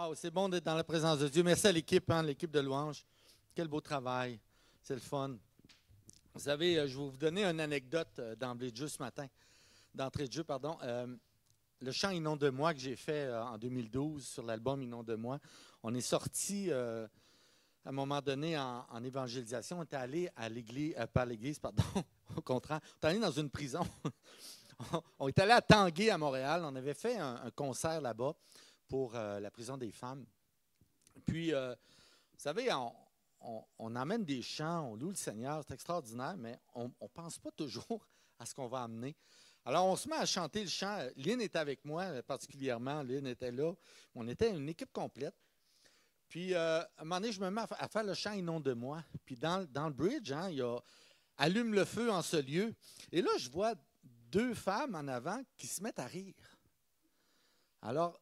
Wow, c'est bon d'être dans la présence de Dieu. Merci à l'équipe, l'équipe de louanges. Quel beau travail. C'est le fun. Vous savez, je vais vous donner une anecdote d'entrée de jeu ce matin. Le chant Inonde de moi que j'ai fait en 2012 sur l'album Inonde de moi. On est sorti à un moment donné en évangélisation. On était allé à l'église, au contraire. On est allé dans une prison. On est allé à Tanguay à Montréal. On avait fait un concert là-bas pour la prison des femmes. Puis, vous savez, on amène des chants, on loue le Seigneur, c'est extraordinaire, mais on ne pense pas toujours à ce qu'on va amener. Alors, on se met à chanter le chant. Lynn était avec moi, particulièrement. Lynn était là. On était une équipe complète. Puis, à un moment donné, je me mets à faire le chant Inonde de moi. Puis, dans le bridge, il y a Allume le feu en ce lieu. Et là, je vois deux femmes en avant qui se mettent à rire. Alors,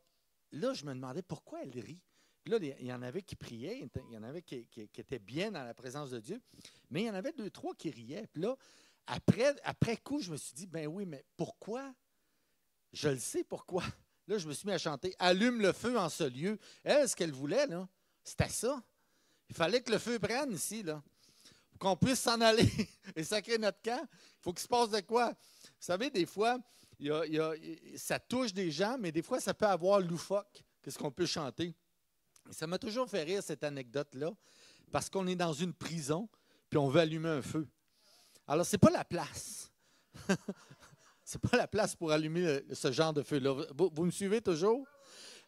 là, je me demandais pourquoi elles rient. Puis là, il y en avait qui priaient, il y en avait qui étaient bien dans la présence de Dieu, mais il y en avait deux, trois qui riaient. Puis là, après coup, je me suis dit, ben oui, mais pourquoi? Je le sais pourquoi. Là, je me suis mis à chanter « Allume le feu en ce lieu ». Elle, ce qu'elle voulait, là, c'était ça. Il fallait que le feu prenne ici, là, pour qu'on puisse s'en aller et sacrer notre camp. Il faut qu'il se passe de quoi? Vous savez, des fois, ça touche des gens, mais des fois, ça peut avoir loufoque. Qu'est-ce qu'on peut chanter? Et ça m'a toujours fait rire, cette anecdote-là, parce qu'on est dans une prison, puis on veut allumer un feu. Alors, ce n'est pas la place. Ce n'est pas la place pour allumer ce genre de feu-là. Vous me suivez toujours?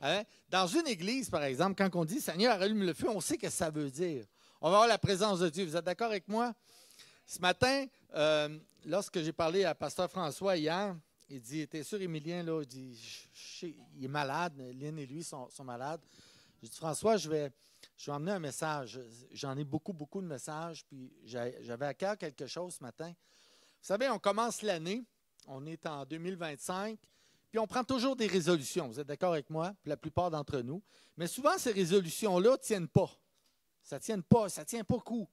Hein? Dans une église, par exemple, quand on dit « Seigneur, allume le feu », on sait ce que ça veut dire. On va avoir la présence de Dieu. Vous êtes d'accord avec moi? Ce matin, lorsque j'ai parlé à Pasteur François hier, il dit « T'es sûr, Émilien, là? » Il dit « Il est malade. Lynn et lui sont malades. » J'ai dit « François, je vais emmener un message. J'en ai beaucoup, beaucoup de messages. Puis j'avais à cœur quelque chose ce matin. Vous savez, on commence l'année. On est en 2025. Puis on prend toujours des résolutions. Vous êtes d'accord avec moi? Pour la plupart d'entre nous. Mais souvent, ces résolutions-là ne tiennent pas. Ça ne tient pas. Ça ne tient pas coup.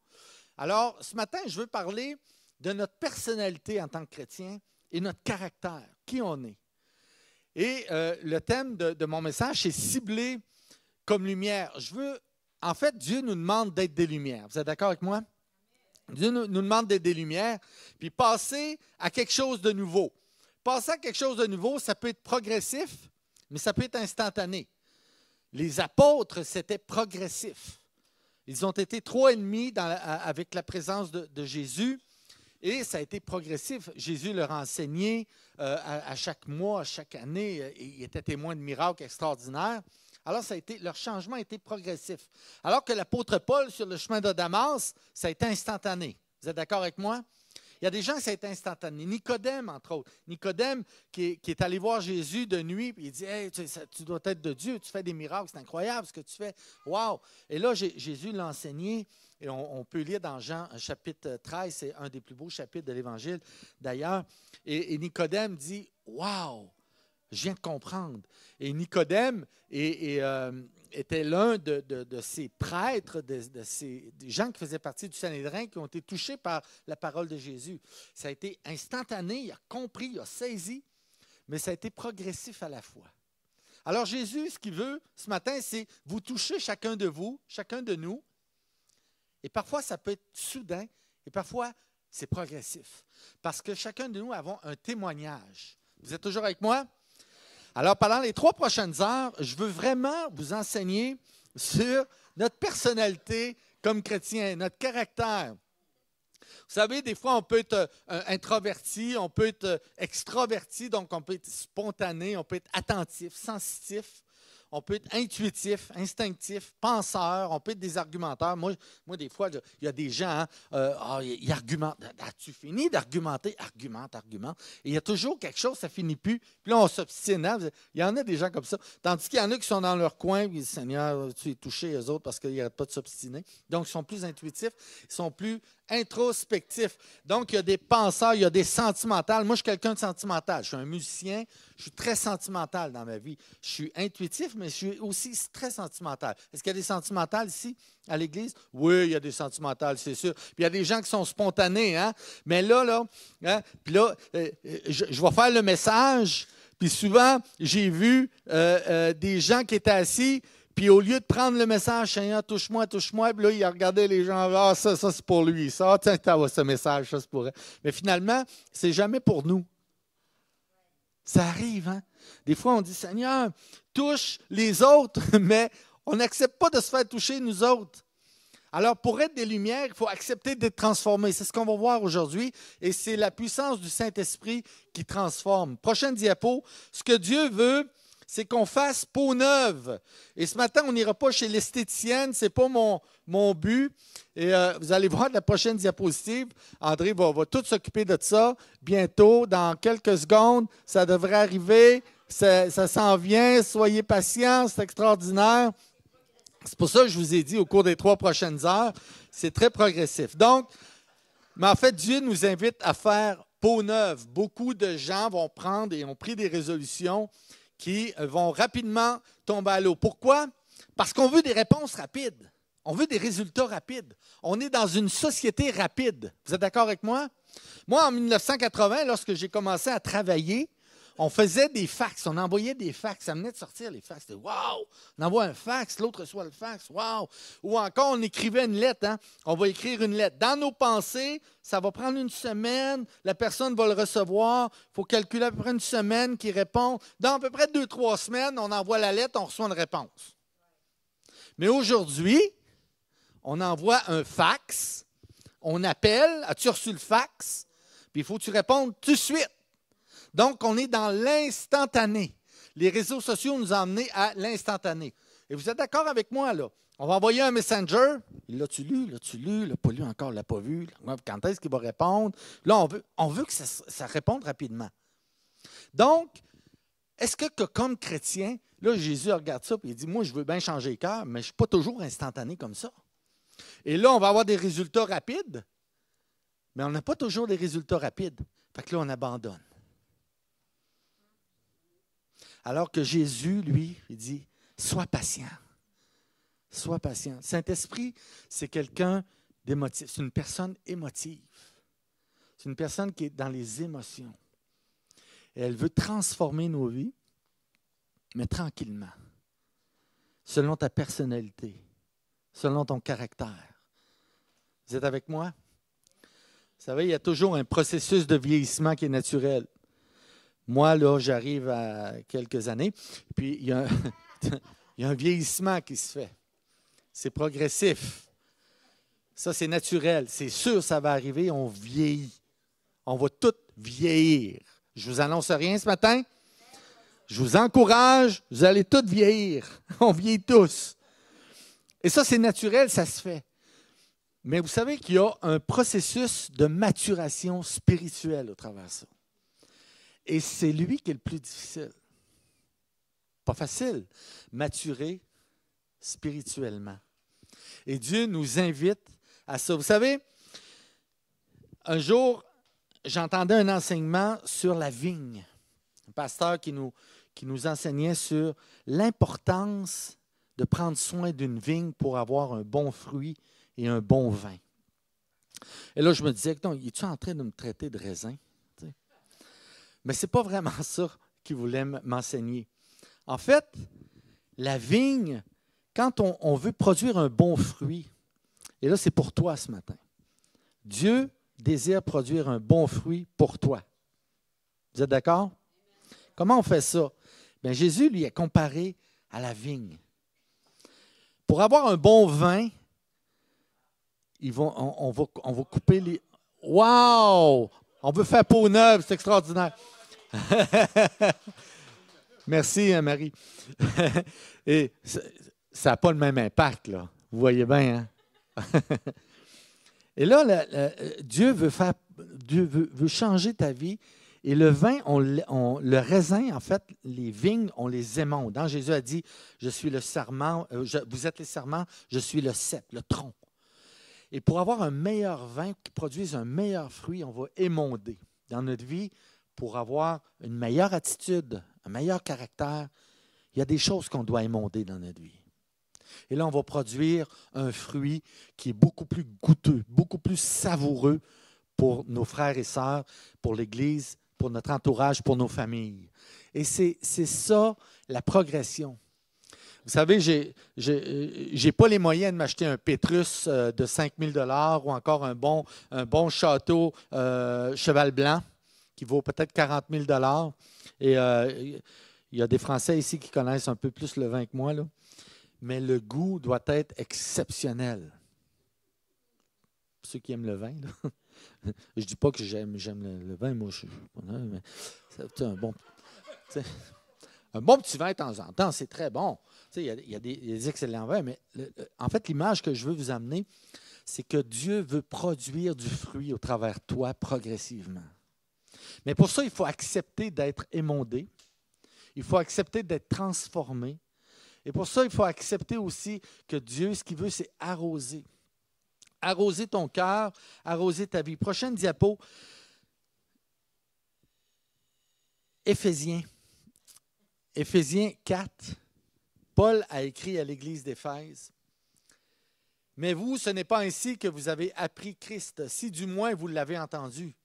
Alors, ce matin, je veux parler de notre personnalité en tant que chrétien et notre caractère, qui on est. Et le thème de mon message, c'est cibler comme lumière. En fait, Dieu nous demande d'être des lumières. Vous êtes d'accord avec moi? Dieu nous demande d'être des lumières, puis passer à quelque chose de nouveau. Passer à quelque chose de nouveau, ça peut être progressif, mais ça peut être instantané. Les apôtres, c'était progressif. Ils ont été 3,5 avec la présence de Jésus, et ça a été progressif. Jésus leur a enseigné à chaque mois, à chaque année. Il était témoin de miracles extraordinaires. Alors, leur changement a été progressif. Alors que l'apôtre Paul, sur le chemin de Damas, ça a été instantané. Vous êtes d'accord avec moi? Il y a des gens que ça a été instantané. Nicodème, entre autres. Nicodème, qui est allé voir Jésus de nuit, puis il dit « Hey, tu dois être de Dieu, tu fais des miracles, c'est incroyable ce que tu fais. Wow! » Et là, Jésus l'a enseigné, et on peut lire dans Jean chapitre 13, c'est un des plus beaux chapitres de l'Évangile d'ailleurs. Et Nicodème dit « Wow! Je viens de comprendre. » Et Nicodème était l'un de ces prêtres, des gens qui faisaient partie du Sanhédrin, qui ont été touchés par la parole de Jésus. Ça a été instantané, il a compris, il a saisi, mais ça a été progressif à la fois. Alors Jésus, ce qu'il veut ce matin, c'est vous toucher chacun de vous, chacun de nous. Et parfois, ça peut être soudain, et parfois, c'est progressif. Parce que chacun de nous avons un témoignage. Vous êtes toujours avec moi? Alors, pendant les 3 prochaines heures, je veux vraiment vous enseigner sur notre personnalité comme chrétien, notre caractère. Vous savez, des fois, on peut être introverti, on peut être extraverti, donc on peut être spontané, on peut être attentif, sensitif. On peut être intuitif, instinctif, penseur, on peut être des argumenteurs. Moi des fois, il y a des gens, ils argumentent. As-tu fini d'argumenter? Argumente. Et il y a toujours quelque chose, ça ne finit plus. Puis là, on s'obstine. Hein? Il y en a des gens comme ça. Tandis qu'il y en a qui sont dans leur coin, puis ils disent, Seigneur, tu es touché, eux autres, parce qu'ils n'arrêtent pas de s'obstiner. Donc, ils sont plus intuitifs, ils sont plus introspectifs. Donc, il y a des penseurs, il y a des sentimentales. Moi, je suis quelqu'un de sentimental. Je suis un musicien, je suis très sentimental dans ma vie. Je suis intuitif, mais je suis aussi très sentimental. Est-ce qu'il y a des sentimentales ici, à l'Église? Oui, il y a des sentimentales, c'est sûr. Puis il y a des gens qui sont spontanés, hein? Mais là, hein? Puis là, je vais faire le message, puis souvent, j'ai vu des gens qui étaient assis, Puis au lieu de prendre le message, Seigneur, touche-moi, puis là, il regardait les gens, ah, ça c'est pour lui, ça, tiens, ce message, ça c'est pour elle. Mais finalement, c'est jamais pour nous. Ça arrive, hein? Des fois, on dit, Seigneur, touche les autres, mais on n'accepte pas de se faire toucher, nous autres. Alors, pour être des lumières, il faut accepter d'être transformé. C'est ce qu'on va voir aujourd'hui. Et c'est la puissance du Saint-Esprit qui transforme. Prochaine diapo. Ce que Dieu veut, c'est qu'on fasse peau neuve. Et ce matin, on n'ira pas chez l'esthéticienne. Ce n'est pas mon but. Et vous allez voir la prochaine diapositive. André va tout s'occuper de ça. Bientôt, dans quelques secondes, ça devrait arriver. Ça s'en vient. Soyez patients. C'est extraordinaire. C'est pour ça que je vous ai dit au cours des 3 prochaines heures, c'est très progressif. Donc, mais en fait, Dieu nous invite à faire peau neuve. Beaucoup de gens vont prendre et ont pris des résolutions qui vont rapidement tomber à l'eau. Pourquoi? Parce qu'on veut des réponses rapides. On veut des résultats rapides. On est dans une société rapide. Vous êtes d'accord avec moi? Moi, en 1980, lorsque j'ai commencé à travailler, on faisait des fax, on envoyait des fax. Ça venait de sortir, les fax. C'était « wow! » On envoie un fax, l'autre reçoit le fax. « Wow! » Ou encore, on écrivait une lettre. Hein? On va écrire une lettre. Dans nos pensées, ça va prendre une semaine. La personne va le recevoir. Il faut calculer à peu près une semaine qui répond. Dans à peu près 2-3 semaines, on envoie la lettre, on reçoit une réponse. Mais aujourd'hui, on envoie un fax. On appelle. As-tu reçu le fax? Puis il faut que tu répondes tout de suite. Donc, on est dans l'instantané. Les réseaux sociaux nous ont amenés à l'instantané. Et vous êtes d'accord avec moi, là? On va envoyer un messenger. L'as-tu lu? L'as-tu lu? L'a pas lu encore, l'a pas vu. Quand est-ce qu'il va répondre? Là, on veut que ça réponde rapidement. Donc, est-ce que comme chrétien, là, Jésus regarde ça et il dit, moi, je veux bien changer le cœur, mais je ne suis pas toujours instantané comme ça. Et là, on va avoir des résultats rapides, mais on n'a pas toujours des résultats rapides. Fait que là, on abandonne. Alors que Jésus, lui, il dit, sois patient. Sois patient. Saint-Esprit, c'est quelqu'un d'émotif. C'est une personne émotive. C'est une personne qui est dans les émotions. Et elle veut transformer nos vies, mais tranquillement, selon ta personnalité, selon ton caractère. Vous êtes avec moi? Vous savez, il y a toujours un processus de vieillissement qui est naturel. Moi, là, j'arrive à quelques années, puis il y a un vieillissement qui se fait. C'est progressif. Ça, c'est naturel. C'est sûr, ça va arriver, on vieillit. On va tous vieillir. Je ne vous annonce rien ce matin. Je vous encourage, vous allez tous vieillir. On vieillit tous. Et ça, c'est naturel, ça se fait. Mais vous savez qu'il y a un processus de maturation spirituelle au travers de ça. Et c'est lui qui est le plus difficile. Pas facile, maturer spirituellement. Et Dieu nous invite à ça. Vous savez, un jour, j'entendais un enseignement sur la vigne. Un pasteur qui nous enseignait sur l'importance de prendre soin d'une vigne pour avoir un bon fruit et un bon vin. Et là, je me disais, es-tu en train de me traiter de raisin? Mais ce n'est pas vraiment ça qu'il voulait m'enseigner. En fait, la vigne, quand on veut produire un bon fruit, et là, c'est pour toi ce matin. Dieu désire produire un bon fruit pour toi. Vous êtes d'accord? Comment on fait ça? Bien, Jésus, lui, est comparé à la vigne. Pour avoir un bon vin, on va couper les... Wow! On veut faire peau neuve, c'est extraordinaire. Merci, Marie. Et ça n'a pas le même impact, là. Vous voyez bien, hein? Et là, Dieu veut changer ta vie. Et le vin, le raisin, en fait, les vignes, on les émonde. Hein? Jésus a dit, je suis le sarment, vous êtes les sarments, je suis le cep, le tronc. Et pour avoir un meilleur vin qui produise un meilleur fruit, on va émonder dans notre vie pour avoir une meilleure attitude, un meilleur caractère. Il y a des choses qu'on doit émonder dans notre vie. Et là, on va produire un fruit qui est beaucoup plus goûteux, beaucoup plus savoureux pour nos frères et sœurs, pour l'Église, pour notre entourage, pour nos familles. Et c'est ça, la progression. Vous savez, j'ai pas les moyens de m'acheter un Pétrus de 5 000 ou encore un bon château Cheval Blanc qui vaut peut-être 40 000 Et il y a des Français ici qui connaissent un peu plus le vin que moi, là. Mais le goût doit être exceptionnel. Ceux qui aiment le vin, là. Je ne dis pas que j'aime le vin, moi, mais c'est un bon petit vin de temps en temps, c'est très bon. Il y a des excellents vins, mais en fait, l'image que je veux vous amener, c'est que Dieu veut produire du fruit au travers de toi progressivement. Mais pour ça, il faut accepter d'être émondé. Il faut accepter d'être transformé. Et pour ça, il faut accepter aussi que Dieu, ce qu'il veut, c'est arroser. Arroser ton cœur, arroser ta vie. Prochaine diapo. Éphésiens. Éphésiens 4. Paul a écrit à l'Église d'Éphèse. « Mais vous, ce n'est pas ainsi que vous avez appris Christ, si du moins vous l'avez entendu.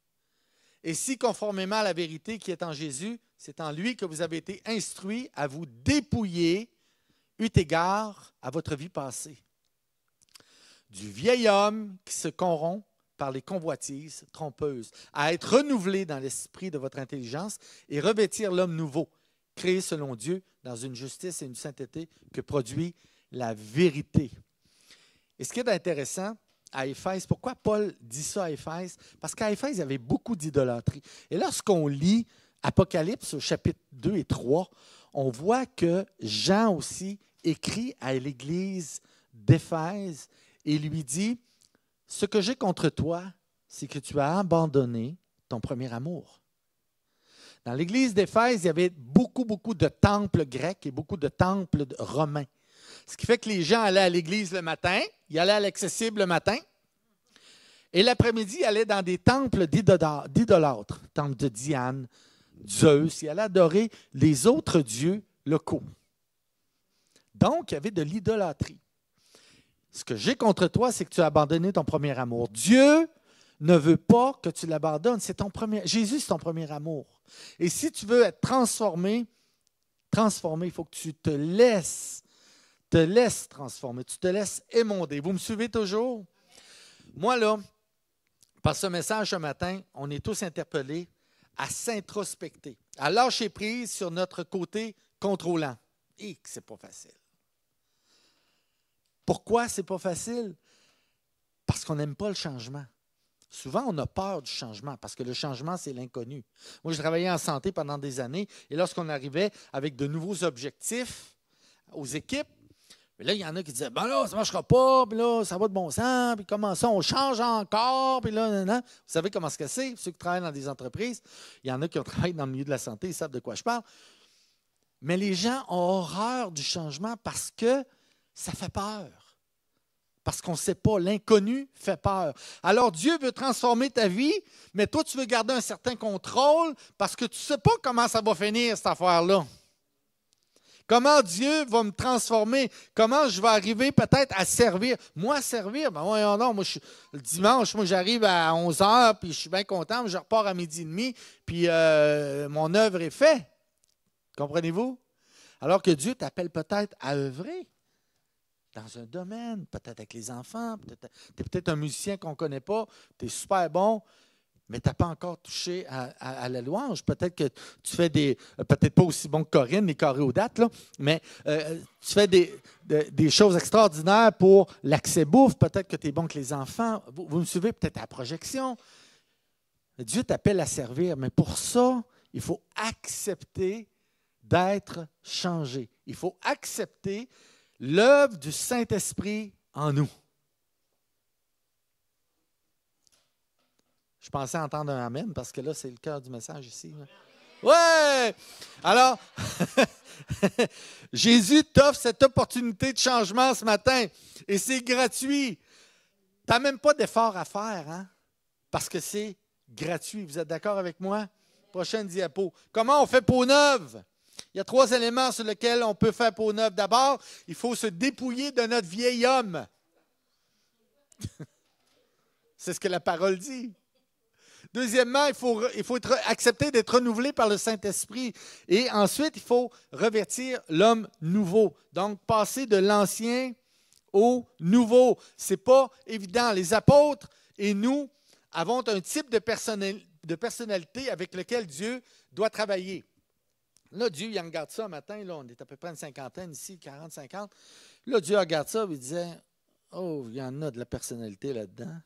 Et si, conformément à la vérité qui est en Jésus, c'est en lui que vous avez été instruits à vous dépouiller, eu égard à votre vie passée. Du vieil homme qui se corrompt par les convoitises trompeuses, à être renouvelé dans l'esprit de votre intelligence et revêtir l'homme nouveau, créé selon Dieu dans une justice et une sainteté que produit la vérité. » Et ce qui est intéressant à Éphèse, pourquoi Paul dit ça à Éphèse? Parce qu'à Éphèse, il y avait beaucoup d'idolâtrie. Et lorsqu'on lit Apocalypse au chapitre 2 et 3, on voit que Jean aussi écrit à l'Église d'Éphèse et lui dit, « Ce que j'ai contre toi, c'est que tu as abandonné ton premier amour. » Dans l'Église d'Éphèse, il y avait beaucoup de temples grecs et beaucoup de temples romains. Ce qui fait que les gens allaient à l'église le matin, ils allaient à l'accessible le matin, et l'après-midi, ils allaient dans des temples d'idolâtres, temples de Diane, Zeus, ils allaient adorer les autres dieux locaux. Donc, il y avait de l'idolâtrie. Ce que j'ai contre toi, c'est que tu as abandonné ton premier amour. Dieu ne veut pas que tu l'abandonnes. Jésus, c'est ton premier amour. Et si tu veux être transformé, il faut que tu te laisses transformer, tu te laisses émonder. Vous me suivez toujours? Moi, là, par ce message ce matin, on est tous interpellés à s'introspecter, à lâcher prise sur notre côté contrôlant. Et que c'est pas facile. Pourquoi c'est pas facile? Parce qu'on n'aime pas le changement. Souvent, on a peur du changement parce que le changement, c'est l'inconnu. Moi, je travaillais en santé pendant des années et lorsqu'on arrivait avec de nouveaux objectifs aux équipes, mais là, il y en a qui disaient, « Ben là, ça ne marchera pas, puis là, ça va de bon sens, puis comment ça, on change encore, puis là, nan. » Vous savez comment c'est, ceux qui travaillent dans des entreprises, il y en a qui ont travaillé dans le milieu de la santé, ils savent de quoi je parle. Mais les gens ont horreur du changement parce que ça fait peur. Parce qu'on ne sait pas, l'inconnu fait peur. Alors, Dieu veut transformer ta vie, mais toi, tu veux garder un certain contrôle parce que tu ne sais pas comment ça va finir, cette affaire-là. Comment Dieu va me transformer? Comment je vais arriver peut-être à servir? Moi, servir, ben voyons donc, moi, le dimanche, moi, j'arrive à 11 h, puis je suis bien content, je repars à 12h30, puis mon œuvre est faite. Comprenez-vous? Alors que Dieu t'appelle peut-être à œuvrer dans un domaine, peut-être avec les enfants, tu es peut-être un musicien qu'on ne connaît pas, tu es super bon, mais tu n'as pas encore touché à la louange. Peut-être que tu fais peut-être pas aussi bon que Corinne, les choréodates, là, mais tu fais des choses extraordinaires pour l'accès bouffe. Peut-être que tu es bon que les enfants. Vous me suivez peut-être à la projection. Dieu t'appelle à servir, mais pour ça, il faut accepter d'être changé. Il faut accepter l'œuvre du Saint-Esprit en nous. Je pensais entendre un amen parce que là, c'est le cœur du message ici. Ouais! Alors, Jésus t'offre cette opportunité de changement ce matin et c'est gratuit. Tu n'as même pas d'effort à faire, hein? Parce que c'est gratuit. Vous êtes d'accord avec moi? Prochaine diapo. Comment on fait peau neuve? Il y a 3 éléments sur lesquels on peut faire peau neuve. D'abord, il faut se dépouiller de notre vieil homme. C'est ce que la parole dit. Deuxièmement, il faut accepter d'être renouvelé par le Saint-Esprit. Et ensuite, il faut revêtir l'homme nouveau. Donc, passer de l'ancien au nouveau. Ce n'est pas évident. Les apôtres et nous avons un type de personnalité avec lequel Dieu doit travailler. Là, Dieu, il regarde ça un matin, là, on est à peu près une cinquantaine ici, 40, 50. Là, Dieu regarde ça et il disait, oh, il y en a de la personnalité là-dedans,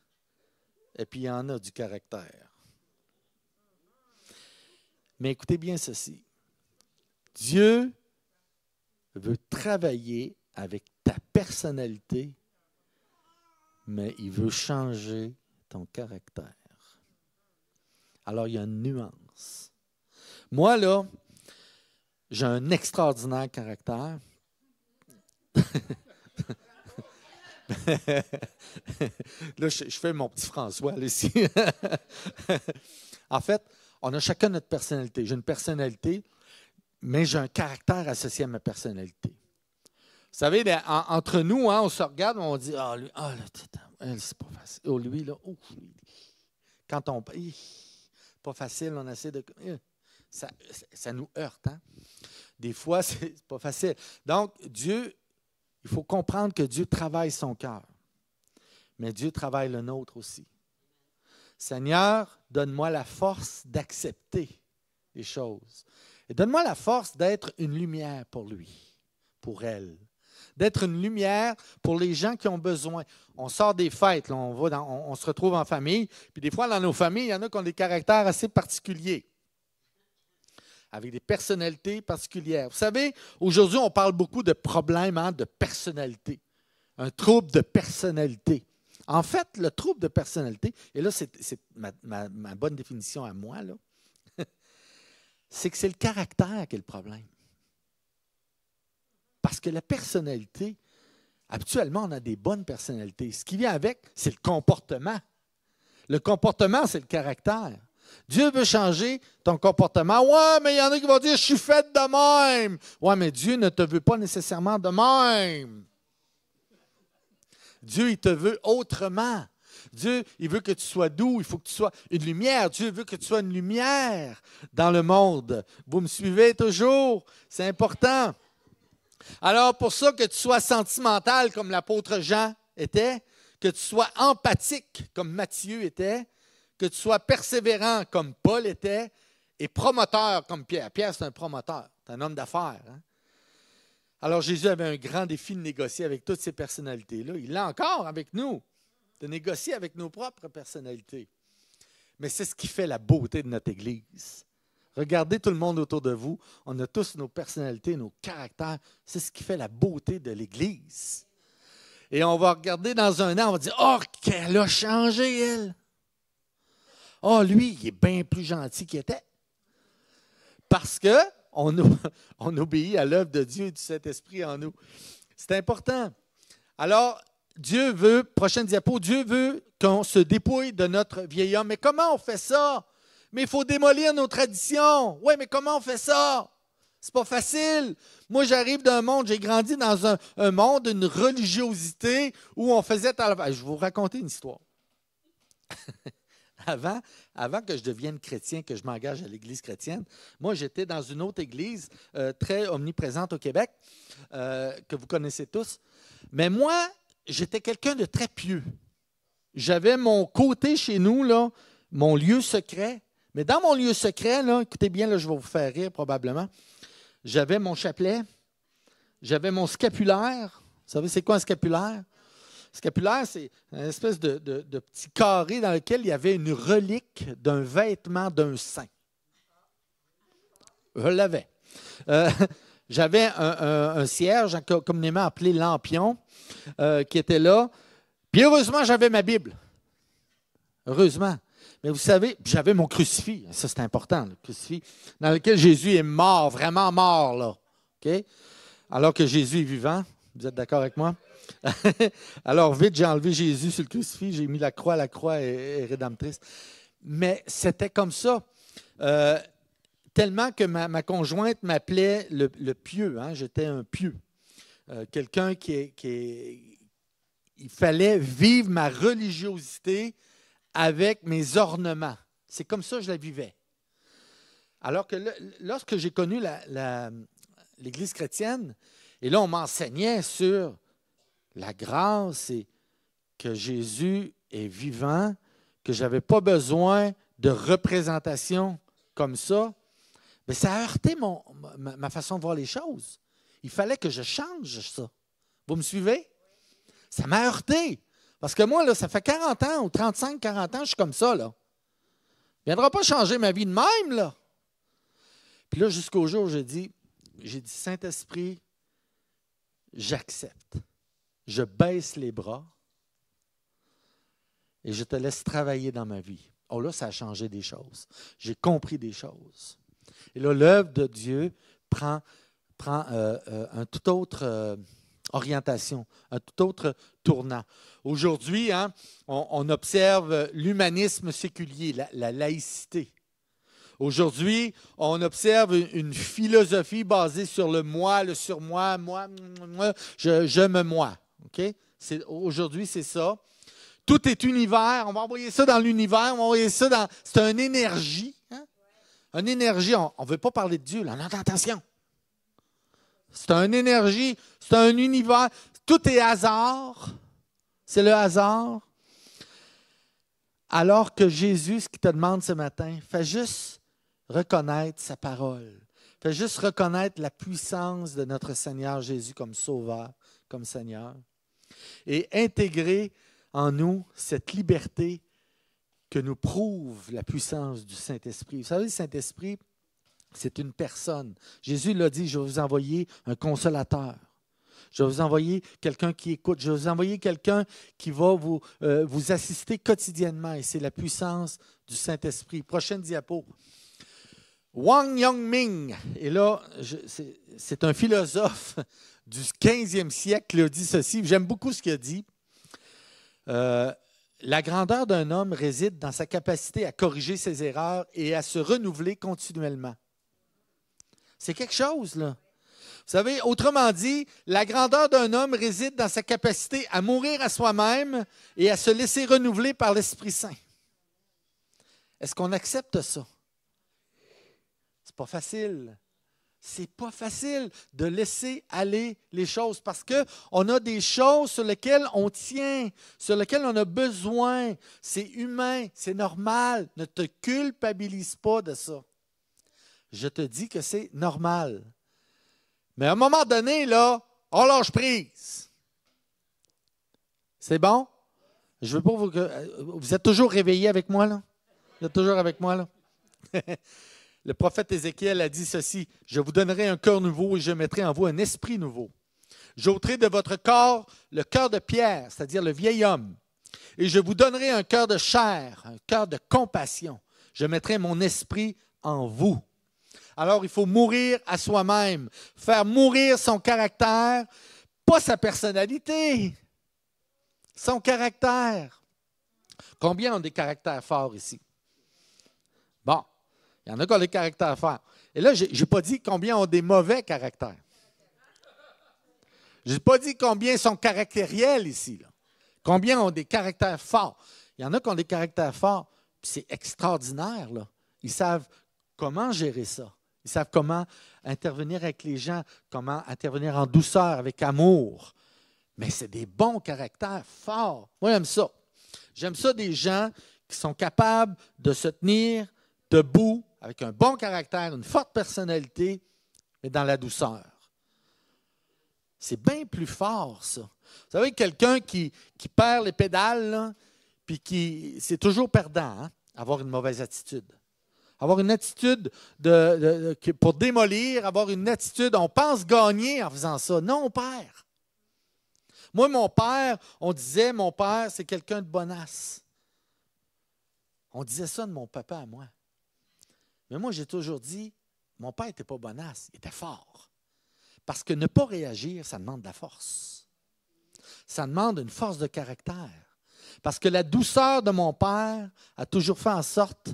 et puis il y en a du caractère. Mais écoutez bien ceci. Dieu veut travailler avec ta personnalité, mais il veut changer ton caractère. Alors, il y a une nuance. Moi, là, j'ai un extraordinaire caractère. Là, je fais mon petit François là, ici. En fait, on a chacun notre personnalité. J'ai une personnalité, mais j'ai un caractère associé à ma personnalité. Vous savez, entre nous, hein, on se regarde, on dit, ah, lui, ah, là, c'est pas facile. Oh, lui, là, oh, lui. Quand on. Pas facile, on essaie de. Ça nous heurte, hein? Des fois, c'est pas facile. Donc, Dieu, il faut comprendre que Dieu travaille son cœur, mais Dieu travaille le nôtre aussi. Seigneur, donne-moi la force d'accepter les choses. Et donne-moi la force d'être une lumière pour lui, pour elle. D'être une lumière pour les gens qui ont besoin. On sort des fêtes, là, on se retrouve en famille, puis des fois, dans nos familles, il y en a qui ont des caractères assez particuliers, avec des personnalités particulières. Vous savez, aujourd'hui, on parle beaucoup de problèmes de personnalité, un trouble de personnalité. En fait, le trouble de personnalité, et là, c'est ma bonne définition à moi, là, c'est que c'est le caractère qui est le problème. Parce que la personnalité, habituellement, on a des bonnes personnalités. Ce qui vient avec, c'est le comportement. Le comportement, c'est le caractère. Dieu veut changer ton comportement. Ouais, mais il y en a qui vont dire, je suis fait de même. Ouais, mais Dieu ne te veut pas nécessairement de même. Dieu, il te veut autrement. Dieu, il veut que tu sois doux, il faut que tu sois une lumière. Dieu veut que tu sois une lumière dans le monde. Vous me suivez toujours? C'est important. Alors, pour ça, que tu sois sentimental comme l'apôtre Jean était, que tu sois empathique comme Matthieu était, que tu sois persévérant comme Paul était, et promoteur comme Pierre. Pierre, c'est un promoteur, c'est un homme d'affaires. Hein? Alors, Jésus avait un grand défi de négocier avec toutes ces personnalités-là. Il l'a encore avec nous, de négocier avec nos propres personnalités. Mais c'est ce qui fait la beauté de notre Église. Regardez tout le monde autour de vous. On a tous nos personnalités, nos caractères. C'est ce qui fait la beauté de l'Église. Et on va regarder dans un an, on va dire, « Oh, qu'elle a changé, elle! Oh, lui, il est bien plus gentil qu'il était. » Parce qu'on obéit à l'œuvre de Dieu et du Saint-Esprit en nous. C'est important. Alors, Dieu veut, prochaine diapo, Dieu veut qu'on se dépouille de notre vieil homme. Mais comment on fait ça? Mais il faut démolir nos traditions. Oui, mais comment on fait ça? C'est pas facile. Moi, j'arrive d'un monde, j'ai grandi dans un monde, une religiosité où on faisait... Je vais vous raconter une histoire. Avant que je devienne chrétien, que je m'engage à l'Église chrétienne, moi, j'étais dans une autre église très omniprésente au Québec, que vous connaissez tous. Mais moi, j'étais quelqu'un de très pieux. J'avais mon côté chez nous, là, mon lieu secret. Mais dans mon lieu secret, là, écoutez bien, là, je vais vous faire rire probablement, j'avais mon chapelet, j'avais mon scapulaire. Vous savez, c'est quoi un scapulaire? Scapulaire, c'est une espèce de petit carré dans lequel il y avait une relique d'un vêtement d'un saint. Je l'avais. J'avais un cierge, communément appelé lampion, qui était là. Puis heureusement, j'avais ma Bible. Heureusement. Mais vous savez, j'avais mon crucifix. Ça, c'est important, le crucifix, dans lequel Jésus est mort, vraiment mort, là. OK? Alors que Jésus est vivant. Vous êtes d'accord avec moi? Alors, vite, j'ai enlevé Jésus sur le crucifix, j'ai mis la croix est rédemptrice. Mais c'était comme ça. Tellement que ma conjointe m'appelait le pieux. Hein? J'étais un pieux. Quelqu'un il fallait vivre ma religiosité avec mes ornements. C'est comme ça que je la vivais. Alors que lorsque j'ai connu l'Église chrétienne, et là, on m'enseignait sur la grâce et que Jésus est vivant, que je n'avais pas besoin de représentation comme ça, mais ça a heurté ma façon de voir les choses. Il fallait que je change ça. Vous me suivez? Ça m'a heurté. Parce que moi, là, ça fait 40 ans ou 35, 40 ans, je suis comme ça, là. Il ne viendra pas changer ma vie de même, là. Puis là, jusqu'au jour où j'ai dit, Saint-Esprit, j'accepte. Je baisse les bras et je te laisse travailler dans ma vie. Oh là, ça a changé des choses. J'ai compris des choses. Et là, l'œuvre de Dieu prend un tout autre orientation, un tout autre tournant. Aujourd'hui, hein, on observe l'humanisme séculier, la laïcité. Aujourd'hui, on observe une philosophie basée sur le moi, le surmoi, moi, je me moi. Okay? Aujourd'hui, c'est ça. Tout est univers. On va envoyer ça dans l'univers. On va envoyer ça dans... C'est une énergie. Hein? Une énergie. On ne veut pas parler de Dieu. Là. Non, attention. C'est une énergie. C'est un univers. Tout est hasard. C'est le hasard. Alors que Jésus, ce qu'il te demande ce matin, fais juste reconnaître sa parole. Fais juste reconnaître la puissance de notre Seigneur Jésus comme Sauveur, comme Seigneur. Et intégrer en nous cette liberté que nous prouve la puissance du Saint-Esprit. Vous savez, le Saint-Esprit, c'est une personne. Jésus l'a dit, je vais vous envoyer un consolateur. Je vais vous envoyer quelqu'un qui écoute. Je vais vous envoyer quelqu'un qui va vous assister quotidiennement. Et c'est la puissance du Saint-Esprit. Prochaine diapo. Wang Yongming, et là, c'est un philosophe du 15e siècle qui a dit ceci. J'aime beaucoup ce qu'il a dit. La grandeur d'un homme réside dans sa capacité à corriger ses erreurs et à se renouveler continuellement. C'est quelque chose, là. Vous savez, autrement dit, la grandeur d'un homme réside dans sa capacité à mourir à soi-même et à se laisser renouveler par l'Esprit Saint. Est-ce qu'on accepte ça? C'est pas facile. C'est pas facile de laisser aller les choses parce qu'on a des choses sur lesquelles on tient, sur lesquelles on a besoin. C'est humain, c'est normal. Ne te culpabilise pas de ça. Je te dis que c'est normal. Mais à un moment donné, là, on lâche prise. C'est bon? Je veux pas vous êtes toujours réveillés avec moi, là? Vous êtes toujours avec moi, là? Le prophète Ézéchiel a dit ceci, « Je vous donnerai un cœur nouveau et je mettrai en vous un esprit nouveau. J'ôterai de votre corps le cœur de pierre, c'est-à-dire le vieil homme, et je vous donnerai un cœur de chair, un cœur de compassion. Je mettrai mon esprit en vous. » Alors, il faut mourir à soi-même, faire mourir son caractère, pas sa personnalité, son caractère. Combien ont des caractères forts ici? Bon. Il y en a qui ont des caractères forts. Et là, je n'ai pas dit combien ont des mauvais caractères. Je n'ai pas dit combien sont caractériels ici. Là. Combien ont des caractères forts. Il y en a qui ont des caractères forts. C'est extraordinaire. Là. Ils savent comment gérer ça. Ils savent comment intervenir avec les gens, comment intervenir en douceur, avec amour. Mais c'est des bons caractères forts. Moi, j'aime ça. J'aime ça des gens qui sont capables de se tenir debout, avec un bon caractère, une forte personnalité, mais dans la douceur. C'est bien plus fort, ça. Vous savez, quelqu'un qui perd les pédales, là, puis c'est toujours perdant, hein, avoir une mauvaise attitude. Avoir une attitude pour démolir, avoir une attitude, on pense gagner en faisant ça. Non, on perd. Moi, mon père, on disait, mon père, c'est quelqu'un de bonasse. On disait ça de mon papa à moi. Mais moi, j'ai toujours dit, mon père n'était pas bonasse, il était fort. Parce que ne pas réagir, ça demande de la force. Ça demande une force de caractère. Parce que la douceur de mon père a toujours fait en sorte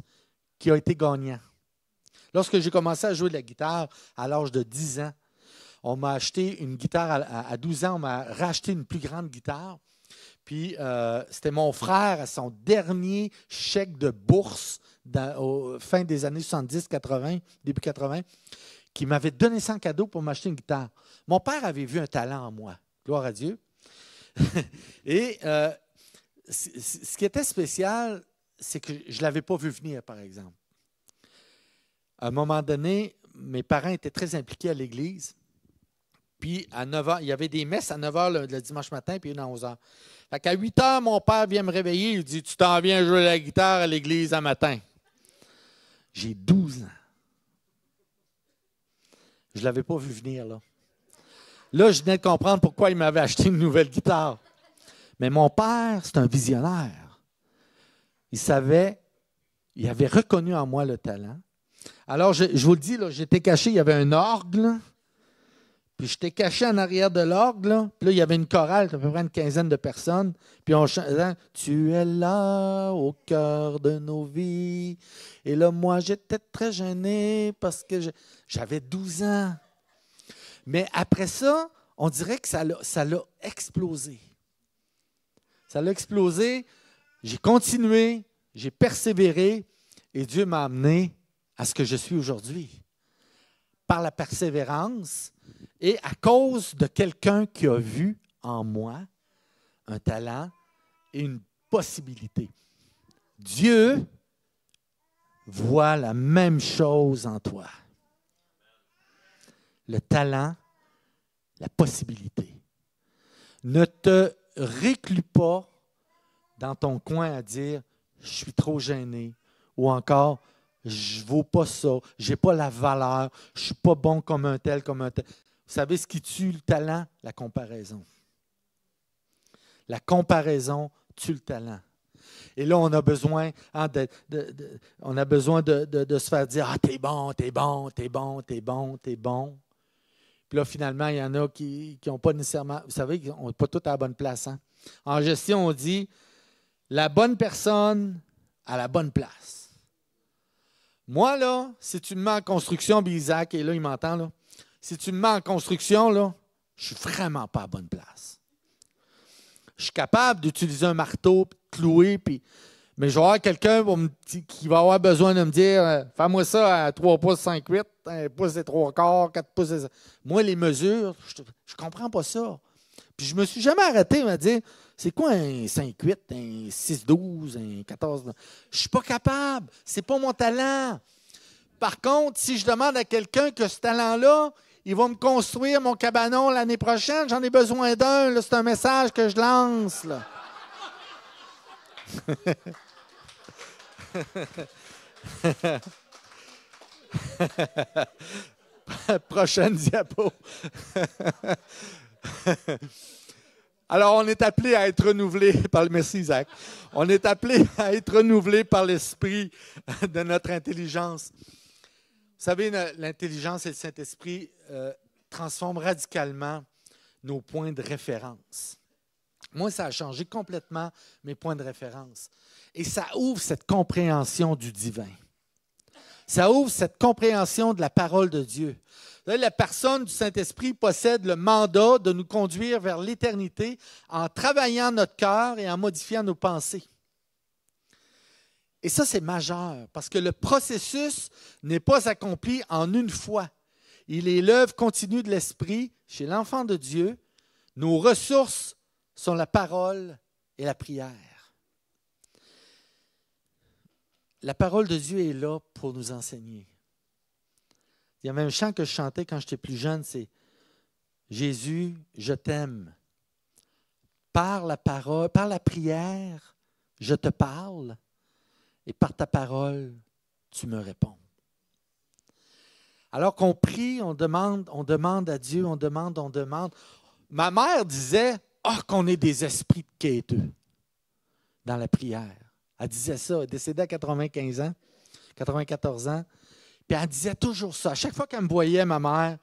qu'il a été gagnant. Lorsque j'ai commencé à jouer de la guitare à l'âge de 10 ans, on m'a acheté une guitare à 12 ans, on m'a racheté une plus grande guitare. Puis, c'était mon frère, à son dernier chèque de bourse au fin des années 70, 80, début 80, qui m'avait donné ça en cadeau pour m'acheter une guitare. Mon père avait vu un talent en moi. Gloire à Dieu. Et ce qui était spécial, c'est que je ne l'avais pas vu venir, par exemple. À un moment donné, mes parents étaient très impliqués à l'église. Puis à 9 h, il y avait des messes à 9 h le dimanche matin, puis une à 11 h. Fait qu'à 8 h, mon père vient me réveiller. Il dit, tu t'en viens jouer la guitare à l'église un matin. J'ai 12 ans. Je ne l'avais pas vu venir, là. Là, je venais de comprendre pourquoi il m'avait acheté une nouvelle guitare. Mais mon père, c'est un visionnaire. Il savait, il avait reconnu en moi le talent. Alors, je vous le dis, là, j'étais caché, il y avait un orgue, là. Puis j'étais caché en arrière de l'orgue, là. Puis là, il y avait une chorale, à peu près une quinzaine de personnes. Puis on chantait « Tu es là, au cœur de nos vies. » Et là, moi, j'étais très gêné parce que j'avais 12 ans. Mais après ça, on dirait que ça l'a explosé. Ça l'a explosé. J'ai continué, j'ai persévéré et Dieu m'a amené à ce que je suis aujourd'hui. Par la persévérance et à cause de quelqu'un qui a vu en moi un talent et une possibilité. Dieu voit la même chose en toi. Le talent, la possibilité. Ne te réclus pas dans ton coin à dire « je suis trop gêné » ou encore « je ne vaux pas ça, je n'ai pas la valeur, je ne suis pas bon comme un tel, comme un tel ». Vous savez ce qui tue le talent? La comparaison. La comparaison tue le talent. Et là, on a besoin, de se faire dire « ah, t'es bon, t'es bon, t'es bon, t'es bon, t'es bon ». Puis là, finalement, il y en a qui n'ont pas nécessairement, vous savez, qui n'ont pas tout à la bonne place. Hein? En gestion, on dit la bonne personne à la bonne place. Moi, là, si tu me mets en construction, puis Isaac est là, il m'entend, là. Si tu me mets en construction, là, je ne suis vraiment pas à la bonne place. Je suis capable d'utiliser un marteau, puis de clouer, mais je vais avoir quelqu'un qui va avoir besoin de me dire « fais-moi ça à 3 pouces 5,8, 1 pouce et 3 quarts, 4 pouces et... » Moi, les mesures, je ne comprends pas ça. Puis je ne me suis jamais arrêté à me dire « c'est quoi un 5,8, un 6,12, un 14? » Je ne suis pas capable. Ce n'est pas mon talent. Par contre, si je demande à quelqu'un que ce talent-là, il va me construire mon cabanon l'année prochaine, j'en ai besoin d'un. Là, c'est un message que je lance. Là. Prochaine diapo. Alors, on est appelé à être renouvelé par le... Merci, Isaac. On est appelé à être renouvelé par l'esprit de notre intelligence. Vous savez, l'intelligence et le Saint-Esprit transforment radicalement nos points de référence. Moi, ça a changé complètement mes points de référence. Et ça ouvre cette compréhension du divin. Ça ouvre cette compréhension de la parole de Dieu. La personne du Saint-Esprit possède le mandat de nous conduire vers l'éternité en travaillant notre cœur et en modifiant nos pensées. Et ça, c'est majeur, parce que le processus n'est pas accompli en une fois. Il est l'œuvre continue de l'Esprit chez l'enfant de Dieu. Nos ressources sont la parole et la prière. La parole de Dieu est là pour nous enseigner. Il y a même un chant que je chantais quand j'étais plus jeune, c'est « Jésus, je t'aime. Par la parole, par la prière, je te parle. Et par ta parole, tu me réponds. » Alors qu'on prie, on demande à Dieu, on demande. Ma mère disait qu'on est des esprits de quêteux dans la prière. Elle disait ça, elle est décédée à 95 ans, 94 ans. Puis elle disait toujours ça. À chaque fois qu'elle me voyait, ma mère,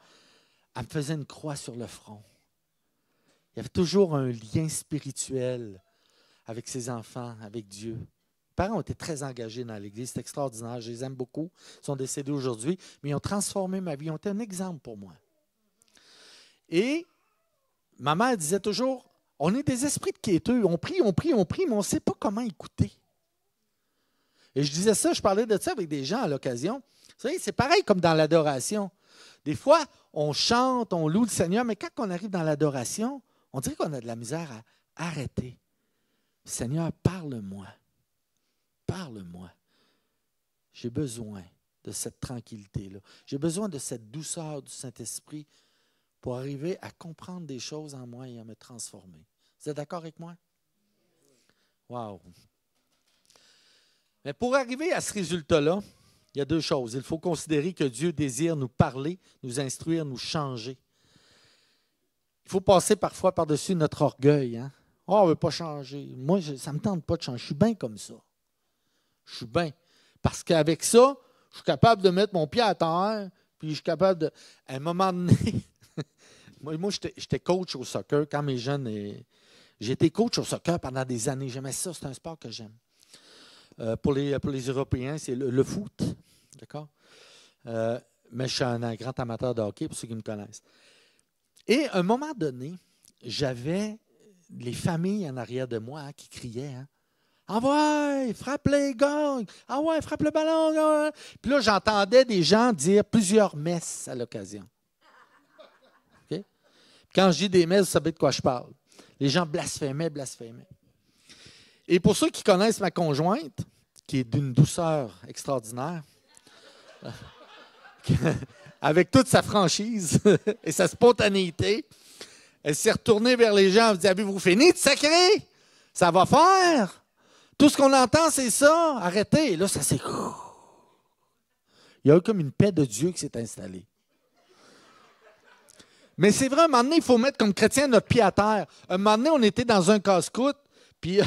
elle me faisait une croix sur le front. Il y avait toujours un lien spirituel avec ses enfants, avec Dieu. Mes parents ont été très engagés dans l'Église, c'est extraordinaire, je les aime beaucoup. Ils sont décédés aujourd'hui, mais ils ont transformé ma vie, ils ont été un exemple pour moi. Et ma mère disait toujours, on est des esprits de quêteux, on prie, mais on ne sait pas comment écouter. Et je disais ça, je parlais de ça avec des gens à l'occasion. Vous savez, c'est pareil comme dans l'adoration. Des fois, on chante, on loue le Seigneur, mais quand on arrive dans l'adoration, on dirait qu'on a de la misère à arrêter. Seigneur, parle-moi. Parle-moi. J'ai besoin de cette tranquillité-là. J'ai besoin de cette douceur du Saint-Esprit pour arriver à comprendre des choses en moi et à me transformer. Vous êtes d'accord avec moi? Wow! Mais pour arriver à ce résultat-là, il y a deux choses. Il faut considérer que Dieu désire nous parler, nous instruire, nous changer. Il faut passer parfois par-dessus notre orgueil. Hein? Oh, on ne veut pas changer. Moi, ça ne me tente pas de changer. Je suis bien comme ça. Je suis bien. Parce qu'avec ça, je suis capable de mettre mon pied à terre, puis je suis capable de... À un moment donné, moi j'étais coach au soccer quand mes jeunes... J'ai été coach au soccer pendant des années. J'aimais ça. C'est un sport que j'aime. Pour les Européens, c'est le foot. D'accord? Mais je suis un grand amateur de hockey, pour ceux qui me connaissent. Et à un moment donné, j'avais les familles en arrière de moi qui criaient. Hein? Ah ouais, frappe les gars! Ah ouais, frappe le ballon! Gars. Puis là, j'entendais des gens dire plusieurs messes à l'occasion. Okay? Quand je dis des messes, vous savez de quoi je parle. Les gens blasphémaient. Et pour ceux qui connaissent ma conjointe, qui est d'une douceur extraordinaire, avec toute sa franchise et sa spontanéité, elle s'est retournée vers les gens et dit « Avez-vous fini de sacrer? Ça va faire! Tout ce qu'on entend, c'est ça. Arrêtez! » Et là, ça s'est... Il y a eu comme une paix de Dieu qui s'est installée. Mais c'est vrai, à un moment donné, il faut mettre comme chrétien notre pied à terre. Un moment donné, on était dans un casse-croûte, puis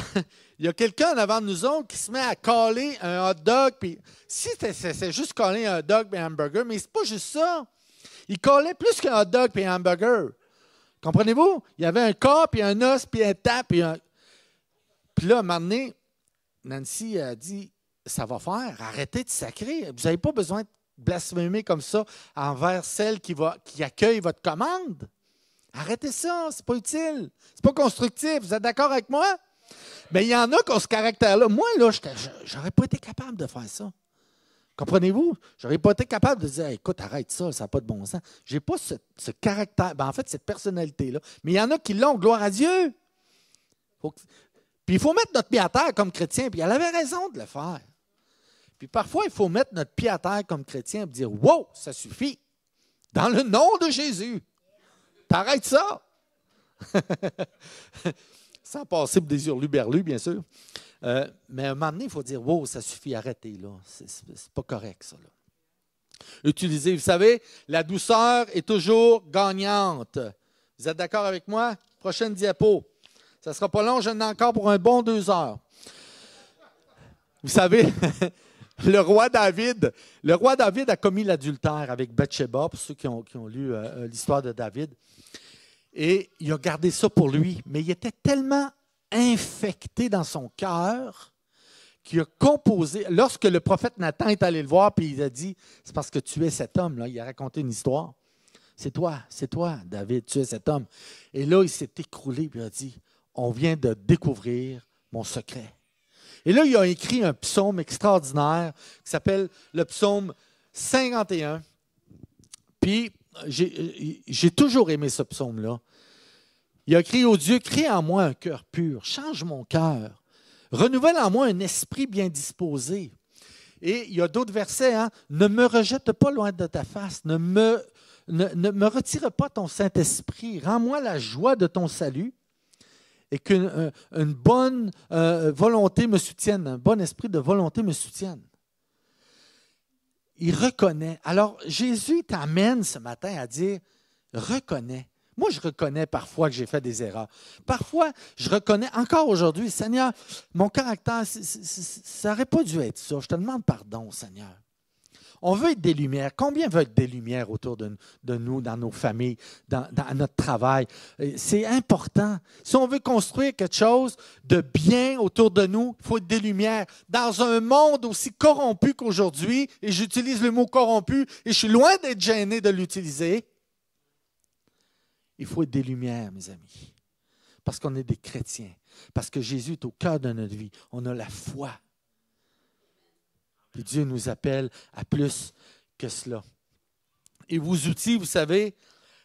il y a quelqu'un en avant de nous autres qui se met à caler un hot dog. Puis si c'est juste caler un hot dog et un hamburger, mais c'est pas juste ça. Il collait plus qu'un hot dog et un hamburger. Comprenez-vous? Il y avait un corps, puis un os, puis un tap, puis un... Puis là, à un moment donné, Nancy a dit, ça va faire, arrêtez de sacrer. Vous n'avez pas besoin de blasphémer comme ça envers celle qui accueille votre commande. Arrêtez ça, c'est pas utile. C'est pas constructif. Vous êtes d'accord avec moi? Mais il y en a qui ont ce caractère-là. Moi, là, j'aurais pas été capable de faire ça. Comprenez-vous? J'aurais pas été capable de dire, écoute, arrête ça, ça n'a pas de bon sens. Je n'ai pas ce caractère, en fait, cette personnalité-là. Mais il y en a qui l'ont, gloire à Dieu. Puis il faut mettre notre pied à terre comme chrétien, puis elle avait raison de le faire. Puis parfois, il faut mettre notre pied à terre comme chrétien et dire, wow, ça suffit. Dans le nom de Jésus. T'arrêtes ça. Sans passer pour des hurluberlus, bien sûr. Mais à un moment donné, il faut dire, wow, ça suffit, arrêtez, là. C'est pas correct, ça, là. Utilisez, vous savez, la douceur est toujours gagnante. Vous êtes d'accord avec moi? Prochaine diapo. Ça ne sera pas long, j'en ai encore pour un bon 2 heures. Vous savez, le roi David a commis l'adultère avec Bathsheba, pour ceux qui ont lu l'histoire de David. Et il a gardé ça pour lui. Mais il était tellement infecté dans son cœur qu'il a composé. Lorsque le prophète Nathan est allé le voir, puis il a dit, c'est parce que tu es cet homme-là. Il a raconté une histoire. C'est toi, David, tu es cet homme. Et là, il s'est écroulé, puis il a dit, on vient de découvrir mon secret. Et là, il a écrit un psaume extraordinaire qui s'appelle le psaume 51. Puis, j'ai toujours aimé ce psaume-là. Il a écrit au Dieu, crée en moi un cœur pur, change mon cœur, renouvelle en moi un esprit bien disposé. Et il y a d'autres versets, hein? Ne me rejette pas loin de ta face, ne me retire pas ton Saint-Esprit, rends-moi la joie de ton salut et qu'une bonne volonté me soutienne, un bon esprit de volonté me soutienne. Il reconnaît. Alors, Jésus t'amène ce matin à dire, reconnais. Moi, je reconnais parfois que j'ai fait des erreurs. Parfois, je reconnais, encore aujourd'hui, Seigneur, mon caractère, ça n'aurait pas dû être ça. Je te demande pardon, Seigneur. On veut être des lumières. Combien veut être des lumières autour de nous, dans nos familles, dans notre travail? C'est important. Si on veut construire quelque chose de bien autour de nous, il faut être des lumières. Dans un monde aussi corrompu qu'aujourd'hui, et j'utilise le mot corrompu, et je suis loin d'être gêné de l'utiliser, il faut être des lumières, mes amis. Parce qu'on est des chrétiens. Parce que Jésus est au cœur de notre vie. On a la foi. Puis Dieu nous appelle à plus que cela. Et vos outils, vous savez,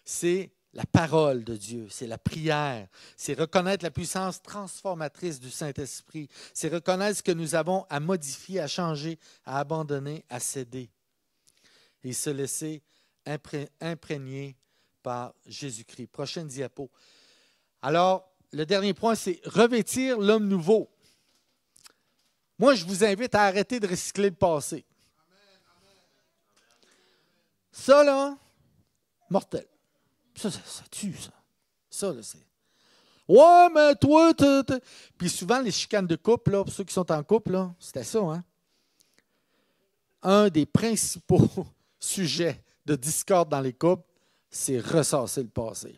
c'est la parole de Dieu, c'est la prière, c'est reconnaître la puissance transformatrice du Saint-Esprit, c'est reconnaître ce que nous avons à modifier, à changer, à abandonner, à céder et se laisser imprégner par Jésus-Christ. Prochaine diapo. Alors, le dernier point, c'est revêtir l'homme nouveau. Moi, je vous invite à arrêter de recycler le passé. Ça, là, mortel. Ça tue, ça. Ça, là, c'est... Ouais, mais toi, Puis souvent, les chicanes de couple, là, pour ceux qui sont en couple, là, c'était ça, hein? Un des principaux sujets de discorde dans les couples, c'est ressasser le passé.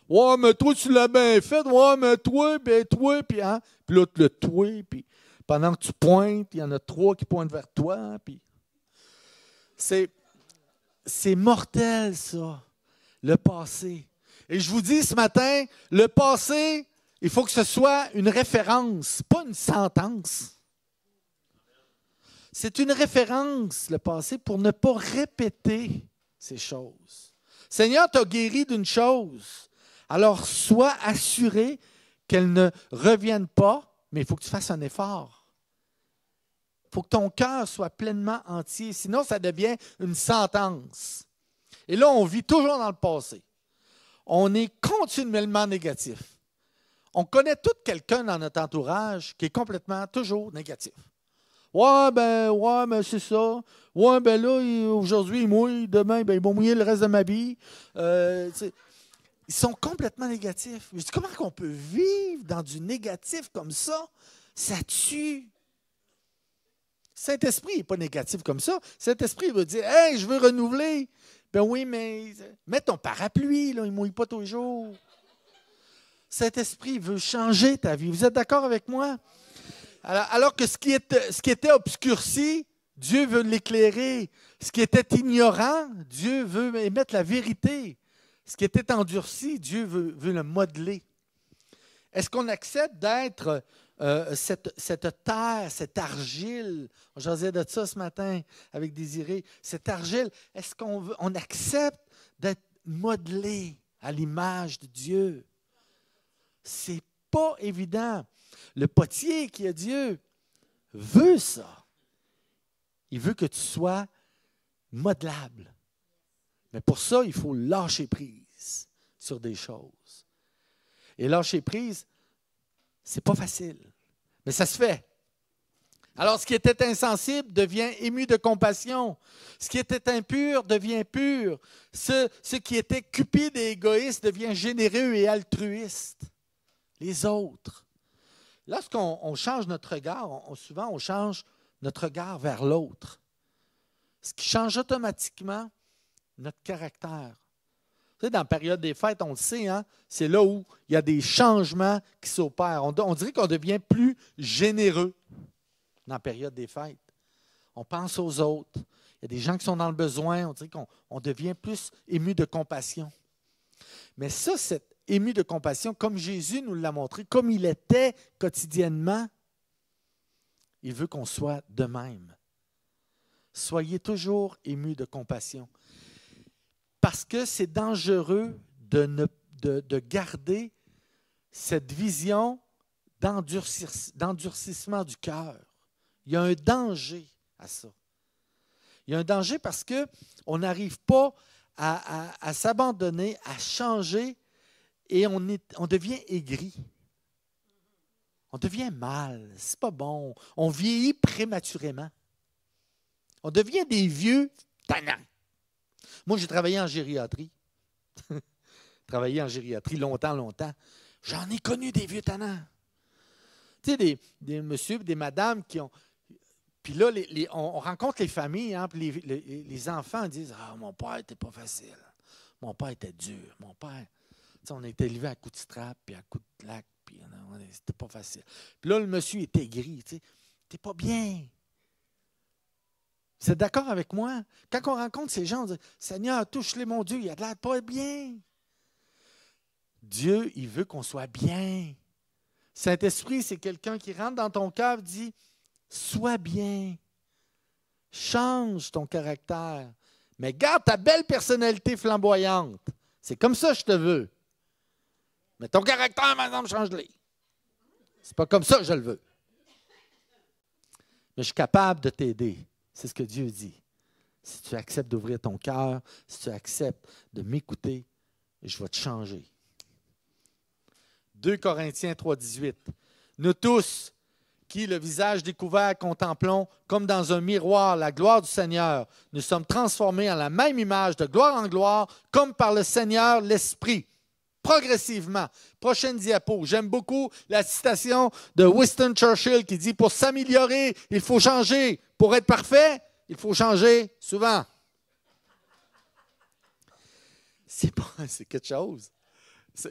Ouais, mais toi, tu l'as bien fait. Ouais, mais toi, puis hein? Puis là, le toi, puis pendant que tu pointes, il y en a 3 qui pointent vers toi, puis... C'est mortel, ça. Le passé. Et je vous dis ce matin, le passé, il faut que ce soit une référence, pas une sentence. C'est une référence, le passé, pour ne pas répéter ces choses. Seigneur t'a guéri d'une chose, alors sois assuré qu'elle ne revienne pas, mais il faut que tu fasses un effort. Il faut que ton cœur soit pleinement entier, sinon ça devient une sentence. Et là, on vit toujours dans le passé. On est continuellement négatif. On connaît tout quelqu'un dans notre entourage qui est complètement toujours négatif. Ouais, mais c'est ça. Ouais, ben là, aujourd'hui, il mouille. Demain, ben, il va mouiller le reste de ma vie. Ils sont complètement négatifs. Je dis, comment on peut vivre dans du négatif comme ça? Ça tue. Saint-Esprit n'est pas négatif comme ça. Saint-Esprit veut dire, hey, je veux renouveler. Ben oui, mais mets ton parapluie, là, il ne mouille pas tous les jours. Saint-Esprit veut changer ta vie. Vous êtes d'accord avec moi? Alors que ce qui était obscurci, Dieu veut l'éclairer. Ce qui était ignorant, Dieu veut émettre la vérité. Ce qui était endurci, Dieu veut le modeler. Est-ce qu'on accepte d'être cette terre, cette argile? J'en disais de ça ce matin avec Désiré. Cette argile, est-ce qu'on accepte d'être modelé à l'image de Dieu? C'est pas évident. Le potier qui est Dieu veut ça. Il veut que tu sois modelable. Mais pour ça, il faut lâcher prise sur des choses. Et lâcher prise, c'est pas facile, mais ça se fait. Alors, ce qui était insensible devient ému de compassion. Ce qui était impur devient pur. Ce qui était cupide et égoïste devient généreux et altruiste. Les autres. Lorsqu'on change notre regard, souvent on change notre regard vers l'autre. Ce qui change automatiquement notre caractère. Vous savez, dans la période des fêtes, on le sait, hein, c'est là où il y a des changements qui s'opèrent. On dirait qu'on devient plus généreux dans la période des fêtes. On pense aux autres. Il y a des gens qui sont dans le besoin. On dirait qu'on devient plus ému de compassion. Mais ça, cet ému de compassion, comme Jésus nous l'a montré, comme il était quotidiennement, il veut qu'on soit de même. Soyez toujours ému de compassion. Parce que c'est dangereux de garder cette vision d'endurcissement du cœur. Il y a un danger à ça. Il y a un danger parce qu'on n'arrive pas à s'abandonner, à changer, et on devient aigri. On devient mal. C'est pas bon. On vieillit prématurément. On devient des vieux tannants. Moi, j'ai travaillé en gériatrie. Travaillé en gériatrie longtemps. J'en ai connu des vieux tannants. Tu sais, des messieurs, des madames qui ont... Puis là, on rencontre les familles, hein, puis les enfants disent « Ah, mon père n'était pas facile. Mon père était dur. Mon père... » Tu sais, on a été élevé à coups de strap, puis à coups de claque, puis c'était pas facile. Puis là, le monsieur est aigri. Tu sais, « T'es pas bien. » Vous êtes d'accord avec moi? Quand on rencontre ces gens, on dit « Seigneur, touche-les, mon Dieu, il a de l'air pas bien. » Dieu, il veut qu'on soit bien. Saint-Esprit, c'est quelqu'un qui rentre dans ton cœur et dit « Sois bien. Change ton caractère. Mais garde ta belle personnalité flamboyante. C'est comme ça que je te veux. Mais ton caractère, maintenant, change-le. C'est pas comme ça que je le veux. Mais je suis capable de t'aider. C'est ce que Dieu dit. Si tu acceptes d'ouvrir ton cœur, si tu acceptes de m'écouter, je vais te changer. 2 Corinthiens 3,18. Nous tous, qui, le visage découvert, contemplons, comme dans un miroir, la gloire du Seigneur, nous sommes transformés en la même image, de gloire en gloire, comme par le Seigneur l'Esprit. Progressivement. Prochaine diapo. J'aime beaucoup la citation de Winston Churchill qui dit « Pour s'améliorer, il faut changer. Pour être parfait, il faut changer souvent. » C'est quelque chose.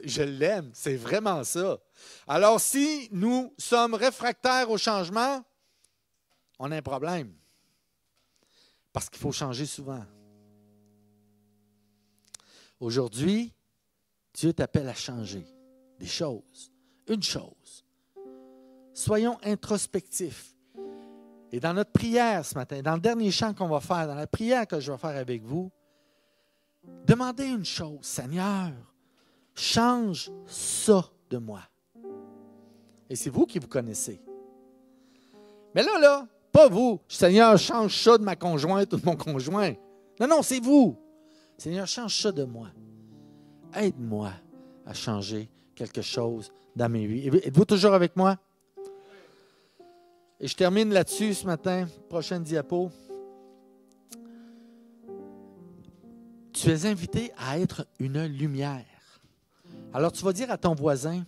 Je l'aime, c'est vraiment ça. Alors, si nous sommes réfractaires au changement, on a un problème. Parce qu'il faut changer souvent. Aujourd'hui, Dieu t'appelle à changer des choses. Une chose. Soyons introspectifs. Et dans notre prière ce matin, dans le dernier chant qu'on va faire, dans la prière que je vais faire avec vous, demandez une chose. Seigneur, change ça de moi. Et c'est vous qui vous connaissez. Mais là, pas vous. Seigneur, change ça de ma conjointe ou de mon conjoint. Non, c'est vous. Seigneur, change ça de moi. Aide-moi à changer quelque chose dans mes vies. Êtes-vous toujours avec moi? Et je termine là-dessus ce matin. Prochaine diapo. Tu es invité à être une lumière. Alors, tu vas dire à ton voisin,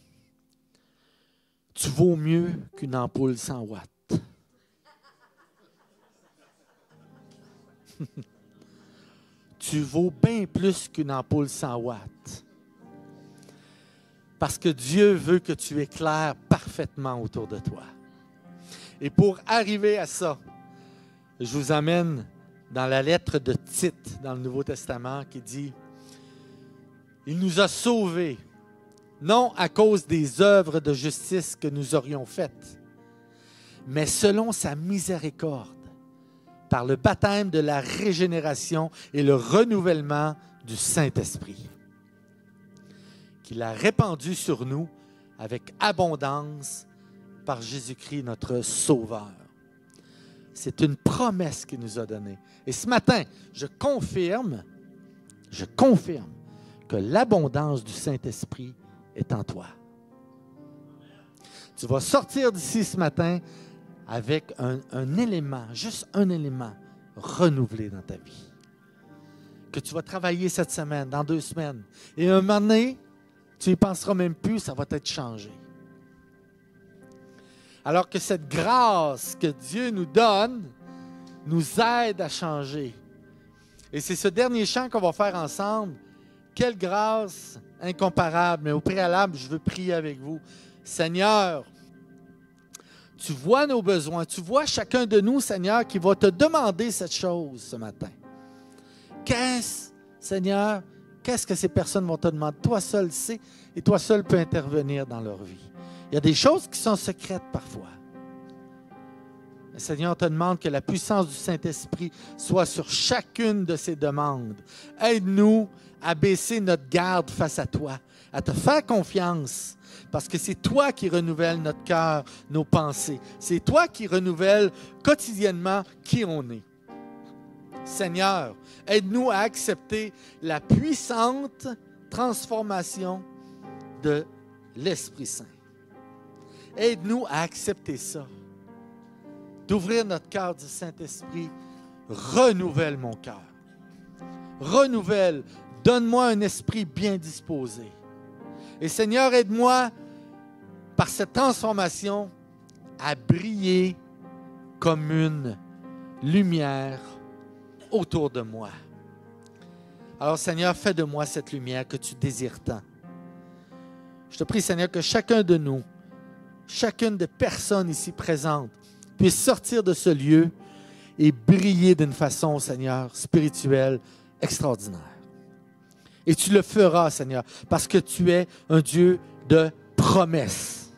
tu vaux mieux qu'une ampoule 100 watts. Tu vaux bien plus qu'une ampoule 100 watts. Parce que Dieu veut que tu éclaires parfaitement autour de toi. Et pour arriver à ça, je vous amène dans la lettre de Tite, dans le Nouveau Testament, qui dit « Il nous a sauvés, non à cause des œuvres de justice que nous aurions faites, mais selon sa miséricorde, par le baptême de la régénération et le renouvellement du Saint-Esprit, qu'il a répandu sur nous avec abondance par Jésus-Christ, notre Sauveur. » C'est une promesse qu'il nous a donnée. Et ce matin, je confirme que l'abondance du Saint-Esprit est en toi. Tu vas sortir d'ici ce matin avec un élément, juste un élément renouvelé dans ta vie. Que tu vas travailler cette semaine, dans 2 semaines. Et un moment donné, tu n'y penseras même plus, ça va être changé. Alors que cette grâce que Dieu nous donne nous aide à changer. Et c'est ce dernier chant qu'on va faire ensemble. Quelle grâce incomparable. Mais au préalable, je veux prier avec vous. Seigneur, tu vois nos besoins. Tu vois chacun de nous, Seigneur, qui va te demander cette chose ce matin. Seigneur, qu'est-ce que ces personnes vont te demander? Toi seul sais et toi seul peux intervenir dans leur vie. Il y a des choses qui sont secrètes parfois. Mais Seigneur, on te demande que la puissance du Saint-Esprit soit sur chacune de ces demandes. Aide-nous à baisser notre garde face à toi, à te faire confiance, parce que c'est toi qui renouvelles notre cœur, nos pensées. C'est toi qui renouvelles quotidiennement qui on est. Seigneur, aide-nous à accepter la puissante transformation de l'Esprit Saint. Aide-nous à accepter ça, d'ouvrir notre cœur du Saint-Esprit. Renouvelle mon cœur. Renouvelle. Donne-moi un esprit bien disposé. Et Seigneur, aide-moi, par cette transformation, à briller comme une lumière autour de moi. Alors, Seigneur, fais de moi cette lumière que tu désires tant. Je te prie, Seigneur, que chacun de nous, chacune des personnes ici présentes puisse sortir de ce lieu et briller d'une façon, Seigneur, spirituelle extraordinaire. Et tu le feras, Seigneur, parce que tu es un Dieu de promesses.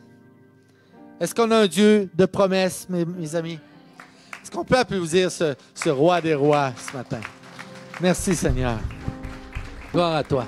Est-ce qu'on a un Dieu de promesses, mes amis? Est-ce Est-ce qu'on peut applaudir ce roi des rois ce matin? Merci Seigneur. Gloire à toi.